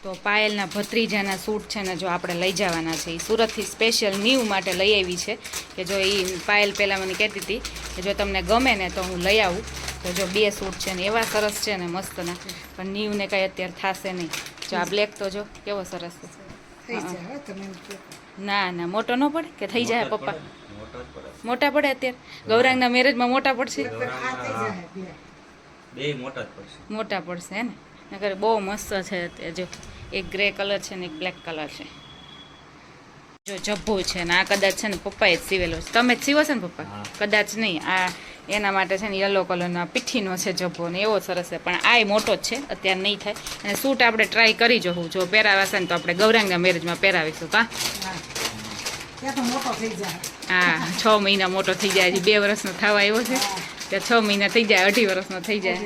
તો પાયલના ભત્રીજાના સૂટ છે ને જો આપણે લઈ જવાના છે. એ સુરતથી સ્પેશિયલ ન્યૂ માટે લઈ આવી છે કે જો એ પાયલ પહેલાં મને કહેતી હતી કે જો તમને ગમે ને તો હું લઈ આવું. તો જો 2 સૂટ છે ને એવા સરસ છે ને મસ્તના, પણ ન્યૂને કાંઈ અત્યારે થશે નહીં. જો આ બ્લેક તો જો કેવો સરસ છે. ના ના મોટો ન પડે કે થઈ જાય પપ્પા? મોટા પડે અત્યારે ગૌરાંગના મેરેજમાં મોટા પડશે. મોટા પડશે હે ને? નકર બહુ મસ્ત છે. જો એક ગ્રે કલર છે ને એક બ્લેક કલર છે. જો જબ્બો છે ને આ કદાચ છે ને પપ્પાએ જ સીવેલો છે. તમે જ સીવો છો ને પપ્પા? કદાચ નહીં, આ એના માટે છે ને યલો કલરના પીઠીનો છે જબ્બો ને એવો સરસ છે. પણ આ મોટો જ છે, અત્યારે નહીં થાય. અને સૂટ આપણે ટ્રાય કરી જોવું, જો પહેરાવાશે ને તો આપણે ગૌરાંગના મેરેજમાં પહેરાવીશું. હા 6 મહિના મોટો થઈ જાય. હજી 2 વર્ષનો થવા આવ્યો છે ત્યાં 6 મહિના થઈ જાય, 2.5 વર્ષનો થઈ જાય.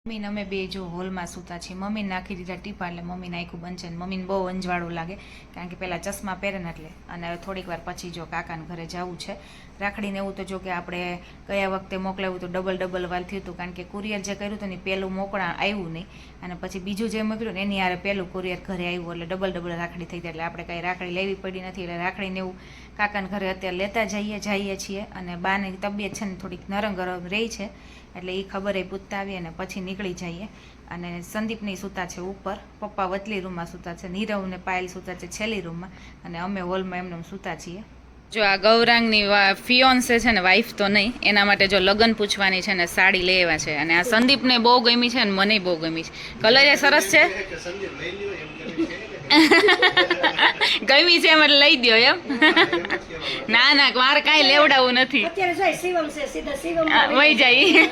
મમ્મીને અમે બે જો હોલમાં સૂતા છીએ. મમ્મીને નાખી દીધા ટીપા એટલે મમ્મીને આખું બનશે ને મમ્મીને બહુ અંજવાળું લાગે કારણ કે પહેલાં ચશ્મા પહેરે ને એટલે. અને હવે થોડીક વાર પછી જો કાકાને ઘરે જવું છે રાખડીને. એવું તો જો કે આપણે ગયા વખતે મોકલાવ્યું તો ડબલ વાર થયું હતું કારણ કે કુરિયર જે કર્યું હતું ને પહેલું મોકળા આવ્યું નહીં અને પછી બીજું જે મોકલ્યું ને એની હારે પહેલું કુરિયર ઘરે આવ્યું એટલે ડબલ રાખડી થઈ જાય. એટલે આપણે કાંઈ રાખડી લેવી પડી નથી. એટલે રાખડીને એવું કાકાને ઘરે અત્યારે લેતા જઈએ છીએ. અને બાની તબિયત છે ને થોડીક નરમ ગરમ રહી છે એટલે એ ખબર એ પૂછતા આવીએ અને પછી નીકળી જઈએ. અને સંદીપની સૂતા છે ઉપર, પપ્પા વચલી રૂમમાં સૂતા છે, નીરવ ને પાયલ સૂતા છે છેલ્લી રૂમમાં અને અમે હોલમાં એમને સૂતા છીએ. જો આ ગૌરાંગની ફિયોન્સે છે ને, વાઈફ તો નહીં, એના માટે જો લગ્ન પૂછવાની છે ને સાડી લેવા છે. અને આ સંદીપને બહુ ગમી છે અને મને બહુ ગમી છે. કલર એ સરસ છે. ગમી છે એમ એટલે લઈ દો એમ? ના ના મારે કાંઈ લેવડાવું નથી. વહી જાય.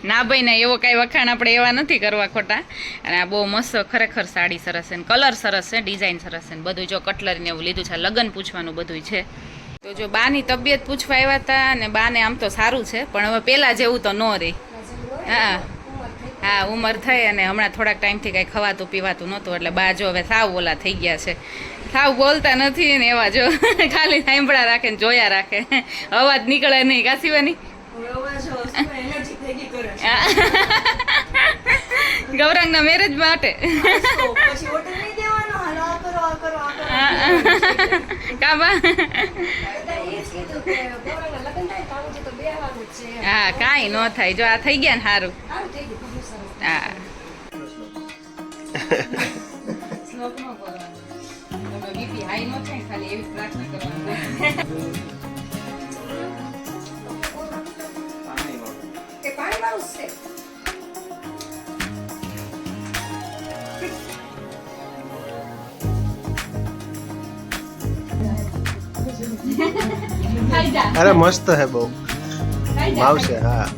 ના ભાઈ ના, એવો કાંઈ વખાણ આપણે એવા નથી કરવા ખોટા. અને આ બહુ મસ્ત ખરેખર સાડી સરસ છે, કલર સરસ છે, ડિઝાઇન સરસ છે, બધું જો કટલરીને એવું લીધું છે. લગ્ન પૂછવાનું બધું છે. તો જો બાની તબિયત પૂછવા આવ્યા હતા અને બાને આમ તો સારું છે પણ હવે પહેલાં જેવું તો ન રહે. હા ઉંમર થઈ અને હમણાં થોડાક ટાઈમથી કાંઈ ખવાતું પીવાતું નહોતું એટલે બા જો હવે સાવ ઓલા થઈ ગયા છે. સાવ બોલતા નથી ને એવા જો ખાલી સાંભળા રાખે ને જોયા રાખે, અવાજ નીકળે નહીં. કાશીવાની ગૌરાંગના મેરેજ માટે કાબા હા કાંઈ ન થાય. જો આ થઈ ગયા ને સારું. હા બીપી હાઈ ન થાય, ખાલી એવી પ્રાર્થના કરવાની. અરે મસ્ત હે બહુ ભાવશે. હા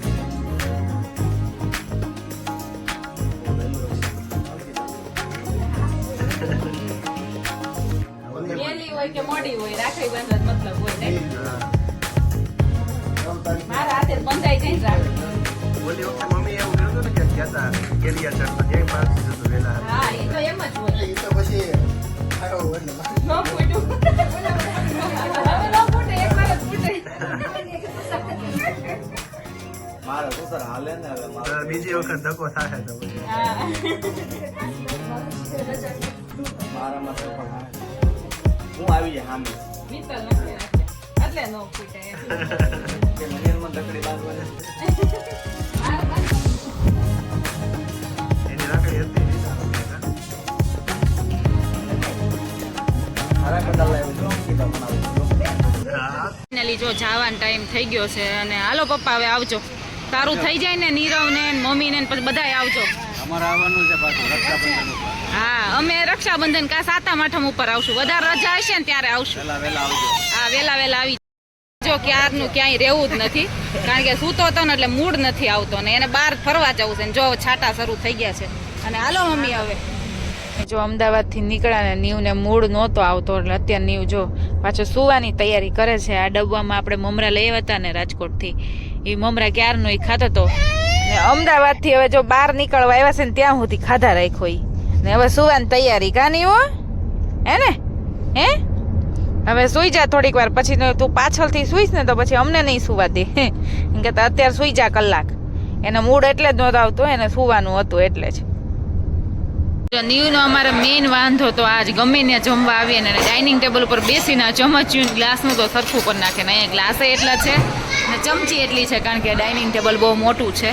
હોય કે મોડી હોય રાખડી બાંધવા મતલબ હોય ને. મારા હાથે બંધાઈ જાય રાખડી. ઓલી વખતે મમ્મી એવું કર્યું હતું ને કે કહેતા કેલિયા ચડતો જય પાસ જતો વેલા. હા એ તો એમ જ હોય. એ તો પછી આરો હોય ને નો ફૂટ્યું. હવે નો ફૂટે, એક વાર જ ફૂટે. મારા તો સર હાલે ને હવે બીજી વખત ધક્કો થાય તો પછી. હા મારામાં તો પણ હું આવી જાય સામે મિત્તલ નથી રાખ્યા એટલે નો ફૂટે. કે મહેરમાં ધકડી બાંધવાની એની રાખડી હતી મારા કદાચ લાવ્યો છું કીધા બનાવું. ફાઇનલી જો જવાનો ટાઈમ થઈ ગયો છે અને હાલો પપ્પા હવે આવજો. તારું થઈ જાય ને નીરવ ને મમ્મી ને પછી બધાય આવજો. અમારે આવવાનું છે પાછું રક્ષાબંધન ઉપર. હા અમે રક્ષાબંધન કા 7મ 8મ ઉપર આવશું. વધારે રજા હશે ને ત્યારે આવશું. વેલા આવજો. હા વેલા આવી જો. ક્યારનું ક્યાંય રહેવું જ નથી કારણ કે સૂતો હતો ને એટલે મૂડ નથી આવતો ને એને બહાર ફરવા જવું છે ને જો છાટા શરૂ થઈ ગયા છે. અને હાલો મમ્મી હવે જો અમદાવાદથી નીકળ્યા ને નીવને મૂડ નહોતો આવતો એટલે અત્યારે નીવ જો પાછો સુવાની તૈયારી કરે છે. આ ડબ્બામાં આપણે મમરા લઈ આવ્યા હતા ને રાજકોટથી, એ મમરા ક્યારનો એ ખાતો હતો ને અમદાવાદથી હવે જો બહાર નીકળવા આવ્યા છે ને ત્યાં સુધી ખાધા રાખ્યો એ ને હવે સુવાની તૈયારી. કાની હો હે ને? હે હવે સુઈ જા થોડીક વાર પછી તું પાછળથી સુઈશ ને તો પછી અમને નહીં સુવા દે. એમ કે અત્યારે સુઈ જા કલાક. એનો મૂડ એટલે જ નહોતો આવતો, એને સુવાનું હતું એટલે જ. જો નીવનો અમારે મેઇન વાંધો તો આજ ગમે ત્યાં જમવા આવીએ ને ડાઇનિંગ ટેબલ ઉપર બેસીને ચમચ્યું ગ્લાસનું તો સરખું કરી નાખે ને અહીંયા ગ્લાસે એટલા છે ને ચમચી એટલી છે કારણ કે ડાઇનિંગ ટેબલ બહુ મોટું છે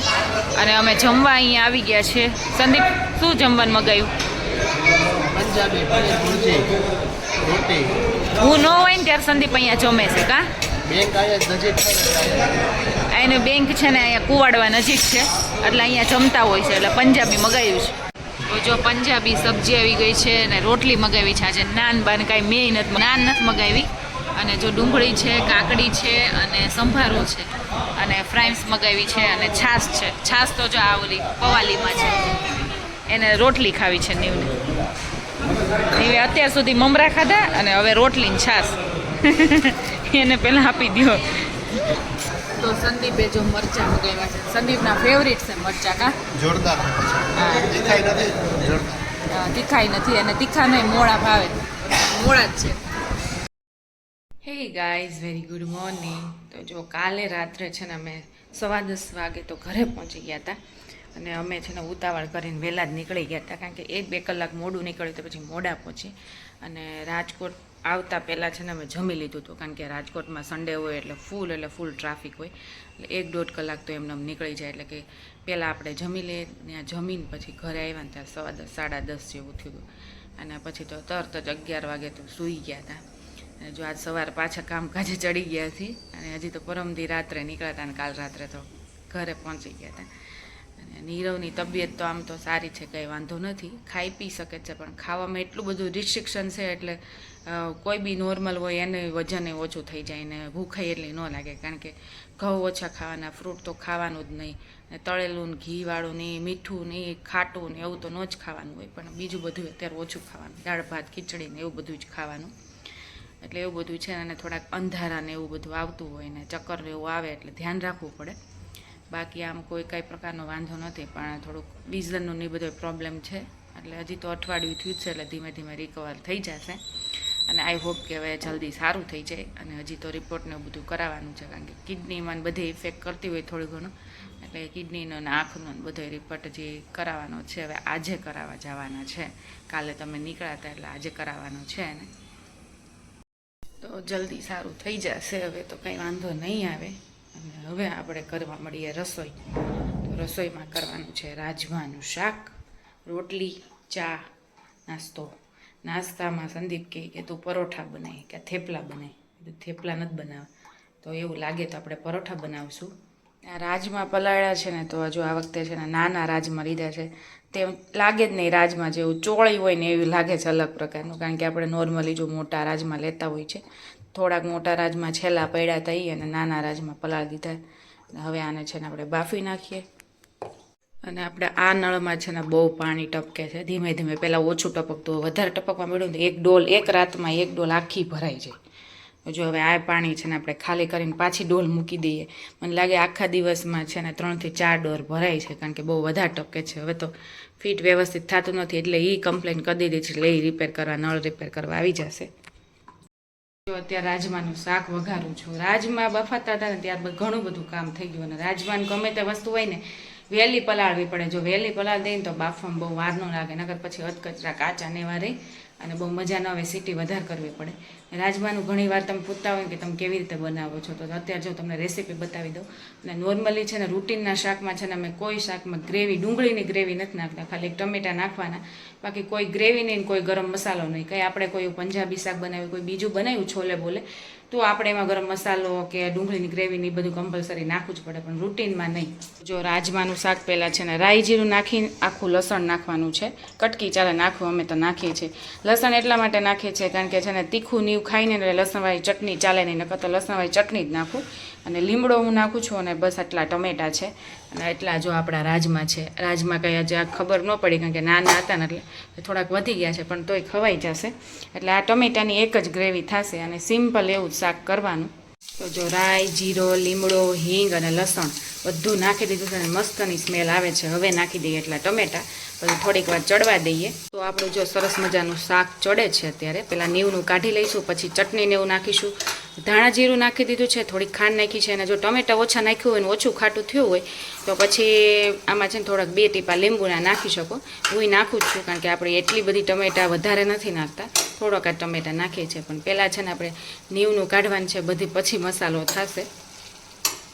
અને અમે જમવા અહીંયા આવી ગયા છીએ. સંદીપ શું જમવાનું મગાવ્યું? પંજાબી પનીર ભુરજી રોટી. હું ન હોય ને ત્યારે સંદીપ અહીંયા જમે છે કા? બેંક આયા નજીક છે એને બેંક છે ને અહીંયા કુવાડવા નજીક છે એટલે અહીંયા જમતા હોય છે એટલે પંજાબી મગાવ્યું છે. તો જો પંજાબી સબ્જી આવી ગઈ છે ને રોટલી મગાવી છે. આજે નાન બાન કાંઈ મેં નથી નાન નથી મગાવી અને જો ડુંગળી છે, કાકડી છે અને સંભારો છે અને ફ્રાઈમ્સ મગાવી છે અને છાશ છે. છાશ તો જો આ ઓલી પવાલીમાં છે એને રોટલી ખાવી છે નીવને. નીવે અત્યાર સુધી મમરા ખાધા અને હવે રોટલી ને છાશ એને પહેલાં આપી દો. તો સંદીપે જો મરચાં મગાવ્યા છે. સંદીપના ફેવરિટ છે મરચાં કા? જોરદાર. હા દેખાય નથી જોરદાર. તીખાઈ નથી અને તીખા નહીં મોડા ભાવે મોડા જ છે. Hey guys very good morning. તો જો કાલે રાત્રે છે ને અમે 10:15 વાગે તો ઘરે પહોંચી ગયા હતા અને અમે છે ને ઉતાવળ કરીને વહેલા જ નીકળી ગયા હતા કારણ કે 1-2 કલાક મોડું નીકળ્યું તો પછી મોડા પહોંચી. અને રાજકોટ આવતા પહેલાં છે ને અમે જમી લીધું હતું કારણ કે રાજકોટમાં સન્ડે હોય એટલે ફૂલ ટ્રાફિક હોય એટલે 1-1.5 કલાક તો એમને નીકળી જાય એટલે કે પહેલાં આપણે જમી લઈએ. ત્યાં જમીને પછી ઘરે આવ્યા ને ત્યાં 10:30 જેવું થયું હતું અને પછી તો તરત જ 11 વાગે તો સૂઈ ગયા હતા. અને જો આજ સવારે પાછા કામકાજે ચડી ગયા હતી અને હજી તો પરમદી રાત્રે નીકળ્યા હતા અને કાલ રાત્રે તો ઘરે પહોંચી ગયા હતા. અને નીરવની તબિયત તો આમ તો સારી છે, કંઈ વાંધો નથી, ખાઈ પી શકે છે પણ ખાવામાં એટલું બધું રિસ્ટ્રિક્શન છે એટલે કોઈ બી નોર્મલ હોય એને વજન ઓછું થઈ જાય ને ભૂખાઈ એટલી ન લાગે કારણ કે ઘઉં ઓછા ખાવાના, ફ્રૂટ તો ખાવાનું જ નહીં ને તળેલું ને ઘીવાળું નહીં, મીઠું નહીં, ખાટું ને એવું તો ન જ ખાવાનું હોય પણ બીજું બધું અત્યારે ઓછું ખાવાનું, દાળ ભાત ખીચડી ને એવું બધું જ ખાવાનું. એટલે એવું બધું છે અને થોડાક અંધારા ને એવું બધું આવતું હોય ને ચક્કર ને એવું આવે એટલે ધ્યાન રાખવું પડે. બાકી આમ કોઈ કાંઈ પ્રકારનો વાંધો નથી પણ થોડુંક વિઝનનું ને બધો પ્રોબ્લેમ છે એટલે હજી તો અઠવાડિયું થયું છે એટલે ધીમે ધીમે રિકવર થઈ જશે અને આઈ હોપ કે હવે જલ્દી સારું થઈ જાય. અને હજી તો રિપોર્ટને બધું કરાવવાનું છે કારણ કે કિડનીમાં બધે ઇફેક્ટ કરતી હોય થોડું ઘણું એટલે કિડનીનો ને આંખનો બધો રિપોર્ટ જે કરાવવાનો છે હવે આજે કરાવવા જવાના છે. કાલે તમે નીકળ્યા હતા એટલે આજે કરાવવાનો છે ને તો જલ્દી સારું થઈ જશે. હવે તો કંઈ વાંધો નહીં આવે. અને હવે આપણે કરવા મળીએ રસોઈ. તો રસોઈમાં કરવાનું છે રાજમાનું શાક, રોટલી, ચા, નાસ્તો. નાસ્તામાં સંદીપ કહે કે તું પરોઠા બનાવી કે થેપલા બનાવી. થેપલા નથી બનાવવા તો એવું લાગે તો આપણે પરોઠા બનાવશું. આ રાજમા પલાળ્યા છે ને તો હજુ આ વખતે છે ને નાના રાજમા લીધા છે તે લાગે જ નહીં રાજમા જેવું ચોળી હોય ને એવું લાગે છે અલગ પ્રકારનું કારણ કે આપણે નોર્મલી જો મોટા રાજમા લેતા હોય છે થોડાક મોટા રાજમા છેલ્લા પડ્યા હતા અને નાના રાજમા પલાળી દીધા. હવે આને છે ને આપણે બાફી નાખીએ અને આપણે આ નળમાં છે ને બહુ પાણી ટપકે છે ધીમે ધીમે. પહેલાં ઓછું ટપકતું વધારે ટપકવા મળ્યું ને એક રાતમાં એક ડોલ આખી ભરાઈ જાય. જો હવે આ પાણી છે ને આપણે ખાલી કરીને પાછી ડોલ મૂકી દઈએ. મને લાગે આખા દિવસમાં છે ને 3 થી 4 ડોલ ભરાય છે કારણ કે બહુ વધારે ટપકે છે. હવે તો ફિટ વ્યવસ્થિત થતું નથી એટલે એ કમ્પ્લેન કરી દીધી છે એટલે એ રિપેર કરવા નળ રિપેર કરવા આવી જશે. જો અત્યારે રાજમાનું શાક વઘારું છું. રાજમા બફાતા હતા ને ત્યારબાદ ઘણું બધું કામ થઈ ગયું અને રાજમાનું ગમે તે વસ્તુ હોય ને વહેલી પલાળવી પડે. જો વહેલી પલાળી દઈએ ને તો બાફવામાં બહુ વાર ન લાગે નકર પછી અધકચરા કાચા ને એવા રહી અને બહુ મજા ન આવે, સીટી વધારે કરવી પડે. રાજમાનું ઘણી વાર તમે પૂછતા હોય કે તમે કેવી રીતે બનાવો છો તો અત્યારે જો તમને રેસીપી બતાવી દઉં. અને નોર્મલી છે ને રૂટીનના શાકમાં છે ને અમે કોઈ શાકમાં ગ્રેવી ડુંગળીની ગ્રેવી નથી નાખતા, ખાલી ટમેટા નાખવાના, બાકી કોઈ ગ્રેવી નહીં કોઈ ગરમ મસાલો નહીં. કંઈ આપણે કોઈ પંજાબી શાક બનાવ્યું કોઈ બીજું બનાવ્યું છોલે બોલે તો આપણે એમાં ગરમ મસાલો કે ડુંગળીની ગ્રેવીની બધું કમ્પલસરી નાખવું જ પડે પણ રૂટીનમાં નહીં. જો રાજમાનું શાક પહેલાં છે ને રાઈ જીરું નાખીને આખું લસણ નાખવાનું છે, કટકી ચાલે નાખવું અમે તો નાખીએ છીએ. લસણ એટલા માટે નાખીએ છીએ કારણ કે છે ને તીખું નીવ ખાઈને એટલે લસણવાળી ચટણી ચાલે નહીં, નકર તો લસણવાળી ચટણી જ નાખું. અને લીમડો હું નાખું છું અને બસ આટલા ટમેટા છે અને એટલા જો આપણા રાજમા છે. રાજમા કંઈ આજે ખબર ન પડી કારણ કે નાના હતા ને એટલે થોડાક વધી ગયા છે પણ તોય ખવાઈ જશે. એટલે આ ટમેટાની એક જ ગ્રેવી થશે અને સિમ્પલ એવું શાક કરવાનું. તો જો રાઈ, જીરો, લીમડો, હિંગ અને લસણ બધું નાખી દીધું છે અને મસ્તની સ્મેલ આવે છે. હવે નાખી દઈએ એટલા ટમેટા, પછી થોડીક વાર ચડવા દઈએ. તો આપણું જો સરસ મજાનું શાક ચડે છે અત્યારે. પહેલાં નીવનું કાઢી લઈશું, પછી ચટણીને એવું નાખીશું ધાણા જીરું નાખી દીધું છે, થોડીક ખાંડ નાખી છે, અને જો ટમેટા ઓછા નાખ્યું હોય ને ઓછું ખાટું થયું હોય તો પછી આમાં છે ને થોડાક 2 ટીપા લીંબુના નાખી શકો. હું નાખું જ છું કારણ કે આપણે એટલી બધી ટમેટા વધારે નથી નાખતા, થોડોક જ ટમેટા નાખીએ છીએ. પણ પહેલાં છે ને આપણે નીવનું કાઢવાનું છે બધી, પછી મસાલો થશે.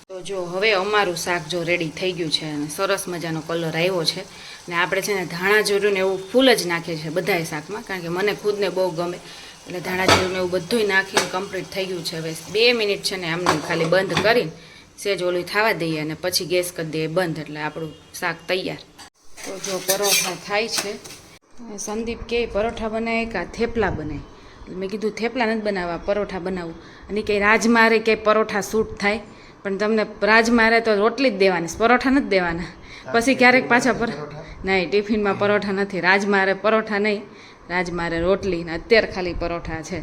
તો જો હવે અમારું શાક જો રેડી થઈ ગયું છે અને સરસ મજાનો કલર આવ્યો છે. અને આપણે છે ને ધાણા જીરું ને એવું ફૂલ જ નાખીએ છીએ બધાય શાકમાં, કારણ કે મને ખુદને બહુ ગમે. એટલે ધાણા જીરું ને એવું બધુંય નાખીને કમ્પ્લીટ થઈ ગયું છે. હવે 2 મિનિટ છે ને આમને ખાલી બંધ કરીને સેજ ઓલું થવા દઈએ અને પછી ગેસ કરી દઈએ બંધ, એટલે આપણું શાક તૈયાર. તો જો પરોઠા થાય છે. સંદીપ કે પરોઠા બનાવે કે થેપલા બનાવે? મેં કીધું થેપલા નથી બનાવવા, પરોઠા બનાવું. અને કે રાજમારે કે પરોઠા સૂટ થાય, પણ તમને રાજમારે તો રોટલી જ દેવાની, પરોઠા નથી દેવાના. પછી ક્યારેક પાછા નહીં, ટિફિનમાં પરોઠા નથી. રાજમારે પરોઠા નહીં, રાજમારે રોટલી, ને અત્યારે ખાલી પરોઠા છે.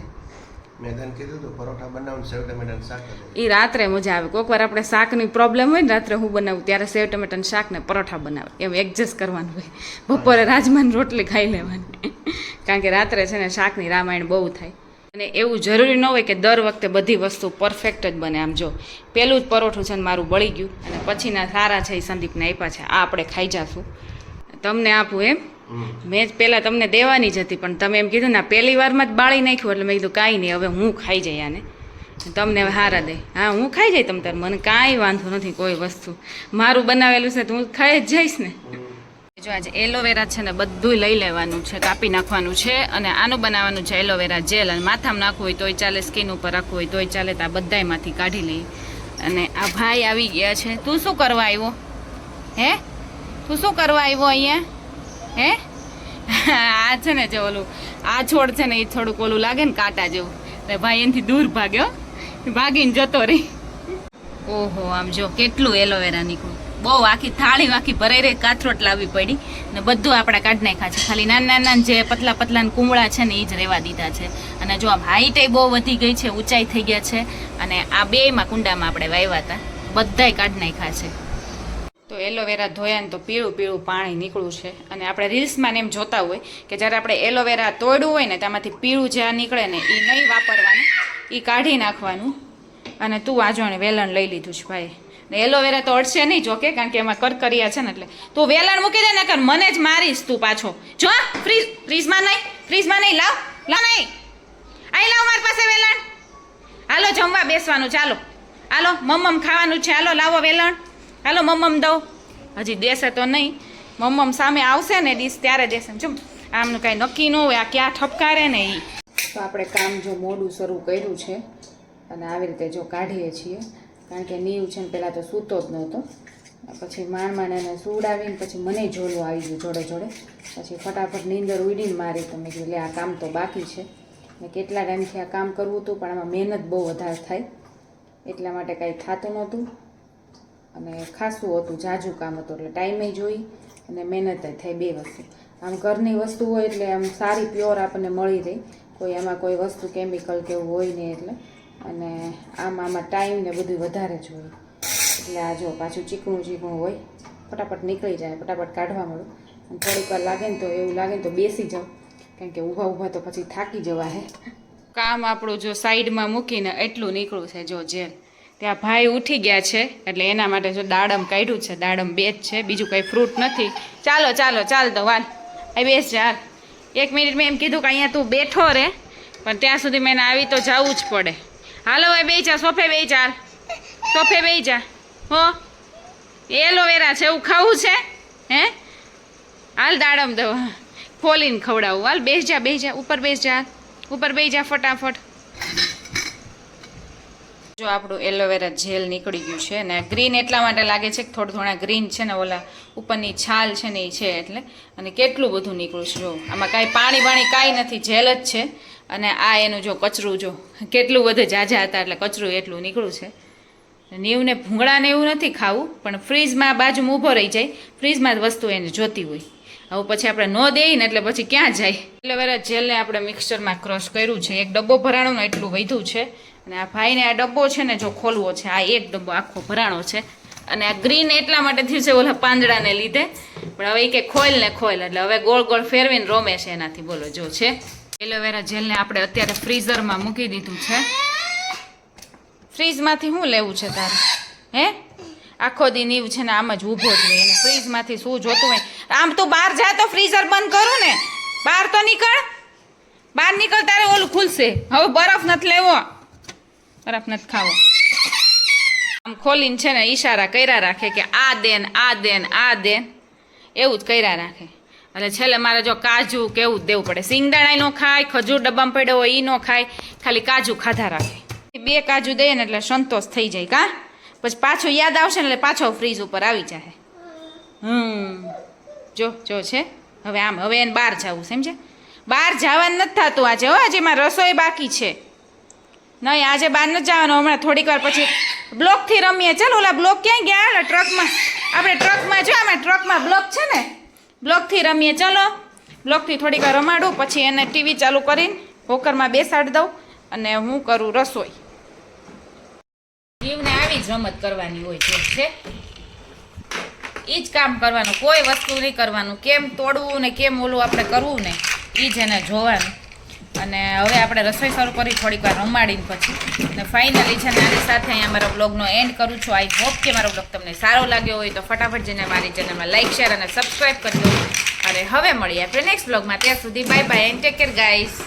મેં તને કીધું હતું પરોઠા બનાવું, સેવ ટમેટાનું શાક એ રાત્રે મજા આવે. કોઈક વાર આપણે શાકની પ્રોબ્લેમ હોય ને રાત્રે હું બનાવું ત્યારે સેવ ટમેટાનું શાક ને પરોઠા બનાવે, એમ એડજસ્ટ કરવાનું હોય. બપોરે રાજમાની રોટલી ખાઈ લેવાની, કારણ કે રાત્રે છે ને શાકની રામાયણ બહુ થાય. અને એવું જરૂરી ન હોય કે દર વખતે બધી વસ્તુ પરફેક્ટ જ બને. આમ જો પહેલું જ પરોઠું છે ને મારું બળી ગયું, અને પછીના સારા છે એ સંદીપને આપ્યા છે. આ આપણે ખાઈ જશું, તમને આપું એમ. મેં જ પહેલાં તમને દેવાની જ હતી, પણ તમે એમ કીધું ને પહેલી વારમાં જ બાળી નાખ્યું, એટલે મેં કીધું કાંઈ નહીં, હવે હું ખાઈ જઈ આને, તમને હવે હારા દે. હા, હું ખાઈ જઈ તમ તાર, મને કાંઈ વાંધો નથી કોઈ વસ્તુ. મારું બનાવેલું છે તો હું ખાઈ જ જઈશ ને. જો આજે એલોવેરા છે ને બધું લઈ લેવાનું છે, કાપી નાખવાનું છે. અને આનું બનાવવાનું છે એલોવેરા જેલ. અને માથામાં નાખવું હોય તોય ચાલે, સ્કિન ઉપર રાખવું હોય તોય ચાલે. તો આ બધાયમાંથી કાઢી લઈએ. અને આ ભાઈ આવી ગયા છે. તું શું કરવા આવ્યો? હે, તું શું કરવા આવ્યો અહીંયા? હે, આ છે ને જે ઓલું આ છોડ છે ને એ થોડુંક ઓલું લાગે ને કાંટા જેવું, એટલે ભાઈ એનાથી દૂર ભાગ્યો, ભાગીને જતો રહી. ઓહો, આમ જો કેટલું એલોવેરા નીકળ્યું. બહુ આખી થાળી આખી ભરાઈ રહી, કાથરોટ લાવવી પડી. ને બધું આપણે કાઢી નાખ્યા છે. ખાલી નાના નાના જે પતલા પતલા કુમળા છે ને એ જ રહેવા દીધા છે. અને જો આમ હાઈટ બહુ વધી ગઈ છે, ઊંચાઈ થઈ ગયા છે. અને આ બેયમાં કુંડામાં આપણે વાવ્યા હતા, બધાય કાઢી નાખ્યા છે. તો એલોવેરા ધોયા ને તો પીળું પીળું પાણી નીકળ્યું છે. અને આપણે રીલ્સમાં ને એમ જોતા હોય કે જ્યારે આપણે એલોવેરા તોડવું હોય ને તેમાંથી પીળું જ્યાં નીકળે ને એ નહીં વાપરવાનું, એ કાઢી નાખવાનું. અને તું આજો ને વેલણ લઈ લીધું છે ભાઈ. ને એલોવેરા તો અડશે નહીં જોકે, કારણ કે એમાં કરકરિયા છે ને, એટલે તું વેલણ મૂકી દે ને, કર મને જ મારીશ તું પાછો. જો ફ્રીજમાં નહીં, લાવ નહીં, અહીં લાવ મારી પાસે વેલણ. હાલો જમવા બેસવાનું, ચાલો હાલો મમ્મમ ખાવાનું છે, હાલો લાવો વેલણ, હાલો મમ્મમ દઉં. હજી દેશે તો નહીં, મમ્મમ સામે આવશે ને ડીશ ત્યારે દેશે. જો આમનું કાંઈ નક્કી ન હોય, આ ક્યાં ઠપકારે ને એ. તો આપણે કામ જો મોડું શરૂ કર્યું છે, અને આવી રીતે જો કાઢીએ છીએ. કારણ કે નીવ છે ને પહેલાં તો સૂતો જ નહોતો, પછી માંડ એને સુવડાવીને પછી મને જોડવું આવી ગયું જોડે જોડે. પછી ફટાફટ નીંદર ઉડીને મારી, તો મેં કીધું લે આ કામ તો બાકી છે. ને કેટલા ટાઈમથી આ કામ કરવું હતું, પણ આમાં મહેનત બહુ વધારે થાય, એટલા માટે કાંઈ થતું નહોતું. અને ખાસું હતું, જાજુ કામ હતું, એટલે ટાઈમે જોઈ અને મહેનત થાય, બે વસ્તુ. આમ ઘરની વસ્તુ હોય એટલે આમ સારી પ્યોર આપણને મળી રહી, કોઈ એમાં કોઈ વસ્તુ કેમિકલ કે એવું હોય નહીં. એટલે અને આમાં ટાઈમ ને બધું વધારે જોઈએ, એટલે આ જો પાછું ચીકણું હોય, ફટાફટ નીકળી જાય, ફટાફટ કાઢવા મળું. અને થોડીક વાર લાગે ને તો એવું લાગે ને તો બેસી જાઉં, કારણ કે ઊભા તો પછી થાકી જવા હે. કામ આપણું જો સાઈડમાં મૂકીને એટલું નીકળું છે જો જેલ. ત્યાં ભાઈ ઉઠી ગયા છે, એટલે એના માટે જો દાડમ કાઢ્યું છે. દાડમ 2 જ છે, બીજું કંઈ ફ્રૂટ નથી. ચાલ તો વાલ અહીં બેસ જા. 1 મિનિટ મેં એમ કીધું કે અહીંયા તું બેઠો રહે, પણ ત્યાં સુધી મેં આવી તો જવું જ પડે. હાલો હવે બેસી જા, સોફે બેસી જા. હો, એલોવેરા છે એવું ખાવું છે? હે, હાલ દાડમ દો ખોલીને ખવડાવું. હાલ બેસી જા, ઉપર બેસી જા ફટાફટ. જો આપણું એલોવેરા જેલ નીકળી ગયું છે. અને ગ્રીન એટલા માટે લાગે છે કે થોડા ગ્રીન છે ને, ઓલા ઉપરની છાલ છે ને એ છે એટલે. અને કેટલું બધું નીકળ્યું છે જો, આમાં કાંઈ પાણી કાંઈ નથી, જેલ જ છે. અને આ એનું જો કચરું જો કેટલું બધું જાજા હતા, એટલે કચરું એટલું નીકળ્યું છે. નીવને ભૂંગળાને એવું નથી ખાવું, પણ ફ્રીજમાં બાજુમાં ઊભો રહી જાય, ફ્રીજમાં જ વસ્તુ એને જોતી હોય. હવે પછી આપણે ન દઈએ ને એટલે પછી ક્યાં જાય. એલોવેરા જેલને આપણે મિક્સચરમાં ક્રશ કર્યું છે. 1 ડબ્બો ભરાણો ને એટલું વધ્યું છે. અને આ ભાઈને આ ડબ્બો છે ને જો ખોલવો છે, આ 1 ડબ્બો આખો ભરાણો છે. અને આ ગ્રીન એટલા માટે થયું છે ઓલા પાંદડાને લીધે, પણ હવે એ કે ખોલ એટલે હવે ગોળ ગોળ ફેરવીને રોમે છે એનાથી. બોલો જો છે એલોવેરા જેલને આપણે અત્યારે ફ્રીઝરમાં મૂકી દીધું છે. ફ્રીજમાંથી શું લેવું છે તારે હે આખો દી નીવ છે ને આમ જ ઊભો જ રહે એને ફ્રીજમાંથી શું જોતું હોય આમ તું બહાર જા તો ફ્રીઝર બંધ કરું ને બહાર તો નીકળ બહાર નીકળ તારે ઓલું ખુલશે હવે બરફ નથી લેવો બરફ નથી ખાવો આમ ખોલીને છે ને ઈશારા કર્યા રાખે કે આ દેન આ દેન આ દેન એવું જ કર્યા રાખે એટલે છેલ્લે મારે જો કાજુ કેવું જ દેવું પડે સિંગદાણા નો ખાય ખજૂર ડબ્બામાં પડ્યો હોય એ નો ખાય ખાલી કાજુ ખાધા રાખે 2 કાજુ દઈએ ને એટલે સંતોષ થઈ જાય કા પછી પાછું યાદ આવશે ને એટલે પાછો ફ્રીજ ઉપર આવી જાય જો છે હવે આમ હવે એને બહાર જવું સમજે બહાર જવાનું નથી થતું આજે હો આજે મારે રસોઈ બાકી છે નહીં આજે બહાર નથી જવાનું હમણાં થોડીક વાર પછી બ્લોકથી રમીએ ચાલ ઓલા બ્લોક ક્યાં ગયા એટલે ટ્રકમાં આપણે ટ્રકમાં જો આમાં ટ્રકમાં બ્લોક છે ને બ્લોકથી રમીએ ચલો બ્લોકથી થોડીક વાર રમાડું પછી એને ટીવી ચાલુ કરીને હોકરમાં બેસાડી દઉં અને હું કરું રસોઈ જીવને આવી જ રમત કરવાની હોય છે એ જ કામ કરવાનું કોઈ વસ્તુ નહીં કરવાનું કેમ તોડવું ને કેમ ઓલું આપણે કરવું ને એ જ એને જોવાનું અને હવે આપણે રસોઈ શરૂ કરી થોડીક વાર રમાડીને પછી અને ફાઇનલી છે ને આની સાથે અહીંયા મારો બ્લોગનો એન્ડ કરું છું આઈ હોપ કે મારો બ્લોગ તમને સારો લાગ્યો હોય તો ફટાફટ જઈને મારી ચેનલમાં લાઇક શેર અને સબસ્ક્રાઈબ કરજો અને હવે મળીએ આપણે નેક્સ્ટ બ્લોગમાં ત્યાં સુધી bye bye and take care guys